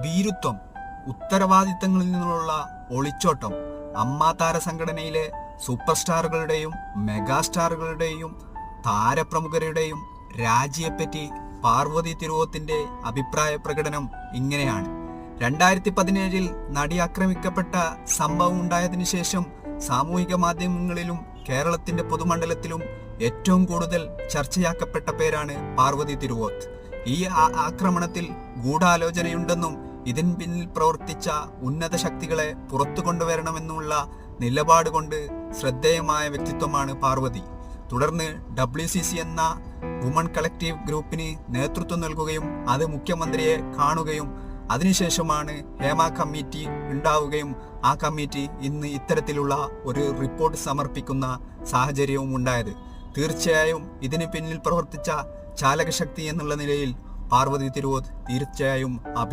ഭീരുത്വം, ഉത്തരവാദിത്തങ്ങളിൽ നിന്നുള്ള ഒളിച്ചോട്ടം, അമ്മ താര സംഘടനയിലെ സൂപ്പർ സ്റ്റാറുകളുടെയും മെഗാസ്റ്റാറുകളുടെയും താരപ്രമുഖരുടെയും രാജിയെപ്പറ്റി പാർവതി തിരുവോത്തിന്റെ അഭിപ്രായ പ്രകടനം ഇങ്ങനെയാണ്. 2017 നടി ആക്രമിക്കപ്പെട്ട സംഭവം ഉണ്ടായതിനു ശേഷം സാമൂഹിക മാധ്യമങ്ങളിലും കേരളത്തിന്റെ പൊതുമണ്ഡലത്തിലും ഏറ്റവും കൂടുതൽ ചർച്ചയാക്കപ്പെട്ട പേരാണ് പാർവതി തിരുവോത്ത്. ഈ ആക്രമണത്തിൽ ഗൂഢാലോചനയുണ്ടെന്നും ഇതിന് പിന്നിൽ പ്രവർത്തിച്ച ഉന്നത ശക്തികളെ പുറത്തു കൊണ്ടുവരണമെന്നുള്ള നിലപാട് കൊണ്ട് ശ്രദ്ധേയമായ വ്യക്തിത്വമാണ് പാർവതി. തുടർന്ന് WCC എന്ന വുമൺ കളക്റ്റീവ് ഗ്രൂപ്പിന് നേതൃത്വം നൽകുകയും അത് മുഖ്യമന്ത്രിയെ കാണുകയും അതിനുശേഷമാണ് ഹേമ കമ്മിറ്റി ഉണ്ടാവുകയും ആ കമ്മിറ്റി ഇന്ന് ഇത്തരത്തിലുള്ള ഒരു റിപ്പോർട്ട് സമർപ്പിക്കുന്ന സാഹചര്യവും ഉണ്ടായത്. തീർച്ചയായും ഇതിന് പിന്നിൽ പ്രവർത്തിച്ച ചാലകശക്തി എന്നുള്ള നിലയിൽ പാർവതി തിരുവോത്ത് തീർച്ചയായും